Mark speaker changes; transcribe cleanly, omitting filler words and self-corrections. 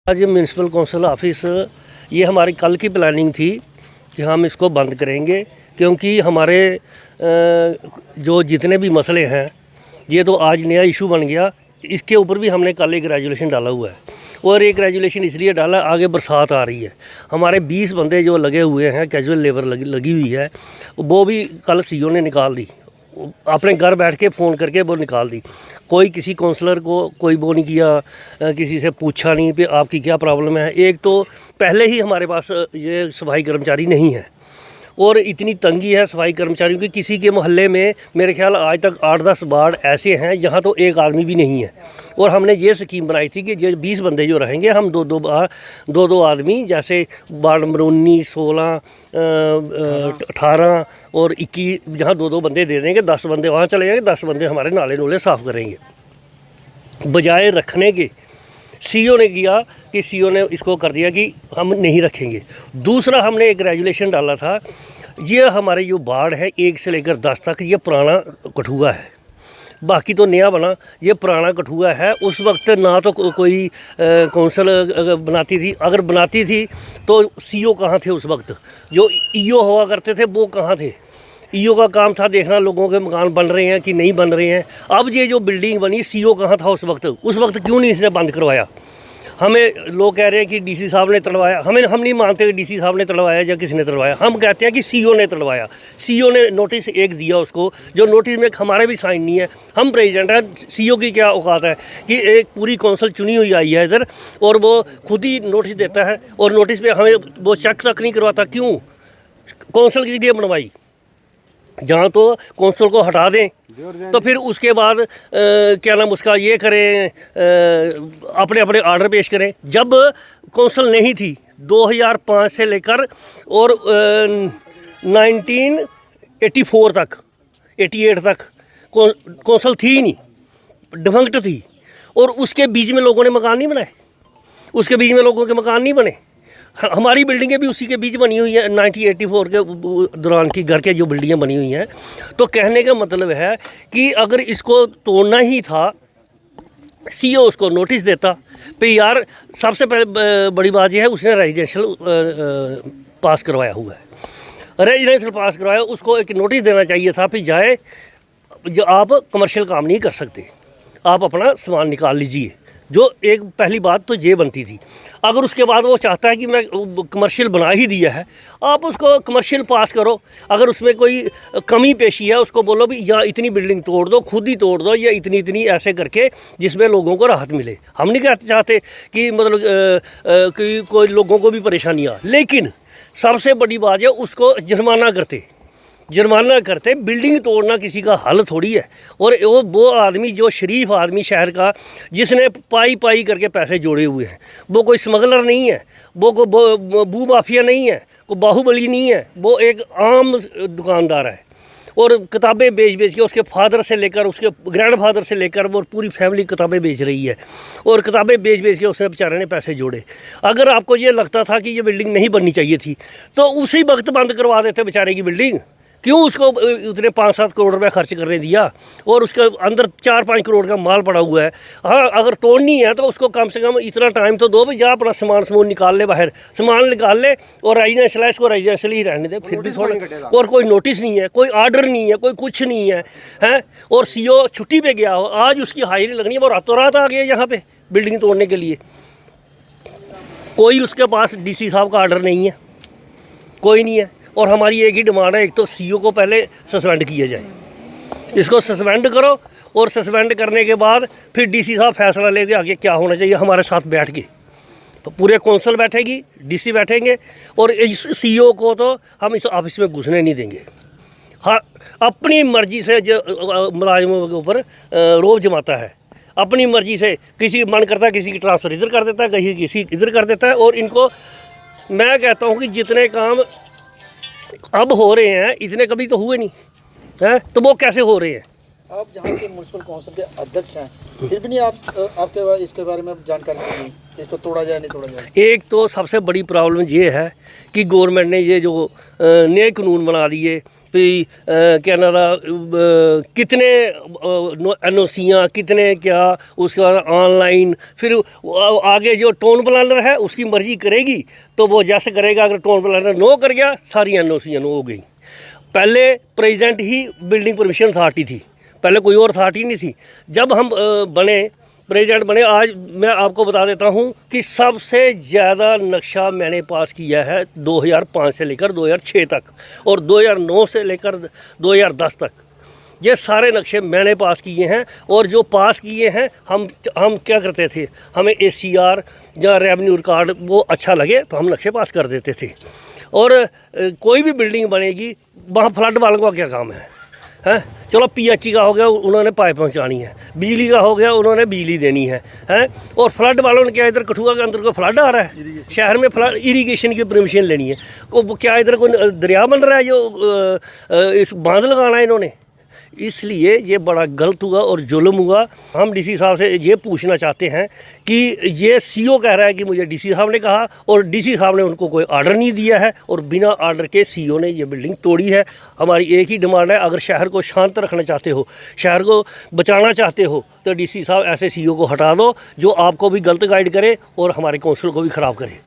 Speaker 1: आज municipal council office ये हमारी कल की प्लानिंग थी कि हम इसको बंद करेंगे, क्योंकि हमारे जो जितने भी मसले हैं ये तो आज नया इशू बन गया। इसके ऊपर भी हमने कल एक रेजुलेशन डाला हुआ है, और एक रेजुलेशन इसलिए डाला, आगे बरसात आ रही है। हमारे 20 बंदे जो लगे हुए हैं, कैजुअल लेबर लगी हुई है, वो भी कल सीओ ने निकाल दी, अपने घर बैठ के फ़ोन करके वो निकाल दी। कोई किसी काउंसलर को कोई वो नहीं किया, किसी से पूछा नहीं कि आपकी क्या प्रॉब्लम है। एक तो पहले ही हमारे पास ये सफाई कर्मचारी नहीं है, और इतनी तंगी है सफाई कर्मचारियों की। किसी के मोहल्ले में मेरे ख्याल आज तक 8-10 वार्ड ऐसे हैं जहाँ तो एक आदमी भी नहीं है। और हमने ये स्कीम बनाई थी कि ये 20 बंदे जो रहेंगे, हम दो आदमी, जैसे वार्ड नंबर 19, 16, 18 और 21, जहाँ दो बंदे दे देंगे, 10 बंदे वहाँ चले जाएंगे, 10 बंदे हमारे नाले नूले साफ़ करेंगे। बजाय रखने के सीओ ने किया कि सीओ ने इसको कर दिया कि हम नहीं रखेंगे। दूसरा, हमने एक रेजुलेशन डाला था, ये हमारे जो वार्ड है 1 से लेकर 10 तक, ये पुराना कठुआ है, बाकी तो नया बना, ये पुराना कठुआ है। उस वक्त ना तो कोई कौंसिल बनाती थी, अगर बनाती थी तो सीओ कहाँ थे उस वक्त, जो ईओ हुआ करते थे वो कहाँ थे। ईओ का काम था देखना लोगों के मकान बन रहे हैं कि नहीं बन रहे हैं। अब ये जो बिल्डिंग बनी, सीओ कहाँ था उस वक्त क्यों नहीं इसने बंद करवाया। हमें लोग कह रहे हैं कि डीसी साहब ने तड़वाया, हम नहीं मानते कि डीसी साहब ने तड़वाया या किसी ने तड़वाया। हम कहते हैं कि सीओ ने तड़वाया। सीओ ने नोटिस एक दिया उसको, जो नोटिस में हमारे भी साइन नहीं है। हम प्रेसिडेंट हैं, सीओ की क्या औकात है कि एक पूरी कौंसिल चुनी हुई आई है इधर, और वो खुद ही नोटिस देता है, और नोटिस पे हमें वो चेक तक नहीं करवाता। क्यों? कौंसिल के लिए बनवाई, जहाँ तो कौंसिल को हटा दें तो फिर उसके बाद क्या नाम उसका ये करें, अपने अपने आर्डर पेश करें। जब कौंसिल नहीं थी 2005 से लेकर और 1984 तक, 88 तक कौंसिल थी ही नहीं, डिफंक्ट थी। और उसके बीच में लोगों ने मकान नहीं बनाए, उसके बीच में लोगों के मकान नहीं बने। हमारी बिल्डिंगें भी उसी के बीच बनी हुई हैं, 1984 के दौरान की घर के जो बिल्डिंगें बनी हुई हैं। तो कहने का मतलब है कि अगर इसको तोड़ना ही था, सीओ उसको नोटिस देता पे यार। सबसे बड़ी बात यह है, उसने रेजिडेंशियल पास करवाया हुआ है, रेजिडेंशियल पास करवाया, उसको एक नोटिस देना चाहिए था। फिर जाए, जो आप कमर्शियल काम नहीं कर सकते, आप अपना सामान निकाल लीजिए। जो एक पहली बात तो ये बनती थी। अगर उसके बाद वो चाहता है कि मैं कमर्शियल बना ही दिया है, आप उसको कमर्शियल पास करो। अगर उसमें कोई कमी पेशी है, उसको बोलो भी यहाँ इतनी बिल्डिंग तोड़ दो, खुद ही तोड़ दो, या इतनी ऐसे करके जिसमें लोगों को राहत मिले। हम नहीं चाहते कि मतलब कि कोई लोगों को भी परेशानी आ, लेकिन सबसे बड़ी बात है उसको जुर्माना करते। बिल्डिंग तोड़ना किसी का हल थोड़ी है। और वो आदमी जो शरीफ आदमी शहर का, जिसने पाई करके पैसे जोड़े हुए हैं, वो कोई स्मगलर नहीं है, वो कोई बू माफिया नहीं है, कोई बाहुबली नहीं है, वो एक आम दुकानदार है। और किताबें बेच के उसके फादर से लेकर उसके ग्रैंड फादर से लेकर वो पूरी फैमिली किताबें बेच रही है, और किताबें बेच के उसने बेचारे ने पैसे जोड़े। अगर आपको ये लगता था कि ये बिल्डिंग नहीं बननी चाहिए थी, तो उसी वक्त बंद करवा देते बेचारे की बिल्डिंग। क्यों उसको उतने 5-7 करोड़ रुपये खर्च करने दिया, और उसके अंदर 4-5 करोड़ का माल पड़ा हुआ है। हाँ, अगर तोड़नी है तो उसको कम से कम इतना टाइम तो दो, भाई जा अपना सामान निकाल ले, बाहर सामान निकाल ले, और रेजिडेंशियल है इसको रेजिडेंशियल ही रहने दे। फिर भी थोड़ा, और कोई नोटिस नहीं है, कोई आर्डर नहीं है, कोई कुछ नहीं है, हैं। और सीओ छुट्टी पे गया हो, आज उसकी हाजिरी लगनी है, वो रातों रात आ गया यहाँ पे बिल्डिंग तोड़ने के लिए। कोई उसके पास डीसी साहब का आर्डर नहीं है, कोई नहीं है। और हमारी एक ही डिमांड है, एक तो सीओ को पहले सस्पेंड किया जाए, इसको सस्पेंड करो, और सस्पेंड करने के बाद फिर डीसी साहब फैसला लेके आगे क्या होना चाहिए हमारे साथ बैठ के। तो पूरे कौंसिल बैठेगी, डीसी बैठेंगे, और इस सीओ को तो हम इस ऑफिस में घुसने नहीं देंगे। हाँ, अपनी मर्जी से जो मुलाजिमों के ऊपर रोब जमाता है, अपनी मर्जी से किसी मन करता है किसी की ट्रांसफ़र इधर कर देता है, कहीं किसी इधर कर देता है। और इनको मैं कहता हूँ कि जितने काम अब हो रहे हैं इतने कभी तो हुए नहीं हैं, तो वो कैसे हो रहे हैं।
Speaker 2: आप जहाँ के म्यूनसिपल कौंसिल के अध्यक्ष हैं, फिर भी नहीं आपके इसके बारे में जानकारी नहीं, इसको तोड़ा जाए नहीं तोड़ा जाए।
Speaker 1: एक तो सबसे बड़ी प्रॉब्लम ये है कि गवर्नमेंट ने ये जो नए कानून बना दिए भी क्या नाम था, कितने NOCयाँ कितने क्या, उसके बाद ऑनलाइन, फिर आगे जो टाउन प्लानर है उसकी मर्जी करेगी तो वो जैसे करेगा, अगर टाउन प्लानर नो कर गया सारी NOCयाँ नो हो गई। पहले प्रेसिडेंट ही बिल्डिंग परमिशन अथॉरिटी थी, पहले कोई और अथॉरिटी नहीं थी। जब हम बने प्रेसिडेंट बने, आज मैं आपको बता देता हूं कि सबसे ज़्यादा नक्शा मैंने पास किया है 2005 से लेकर 2006 तक और 2009 से लेकर 2010 तक। ये सारे नक्शे मैंने पास किए हैं। और जो पास किए हैं हम क्या करते थे, हमें ACR या रेवेन्यू रिकॉर्ड वो अच्छा लगे तो हम नक्शे पास कर देते थे। और कोई भी बिल्डिंग बनेगी वहाँ फ्लड वालों का क्या काम है? चलो PHE का हो गया, उन्होंने पाइप पहुंचानी है, बिजली का हो गया, उन्होंने बिजली देनी है। और फ्लड वालों ने क्या, इधर कठुआ के अंदर को फ्लड आ रहा है, शहर में फ्लड इरिगेशन की परमिशन लेनी है, को क्या इधर कोई दरिया बन रहा है जो इस बांध लगाना है इन्होंने? इसलिए ये बड़ा गलत हुआ और जुल्म हुआ। हम DC साहब से ये पूछना चाहते हैं कि ये CO कह रहा है कि मुझे DC साहब ने कहा, और DC साहब ने उनको कोई ऑर्डर नहीं दिया है और बिना ऑर्डर के CO ने ये बिल्डिंग तोड़ी है। हमारी एक ही डिमांड है, अगर शहर को शांत रखना चाहते हो, शहर को बचाना चाहते हो तो DC साहब ऐसे CO को हटा दो जो आपको भी गलत गाइड करे और हमारे काउंसिल को भी ख़राब करे।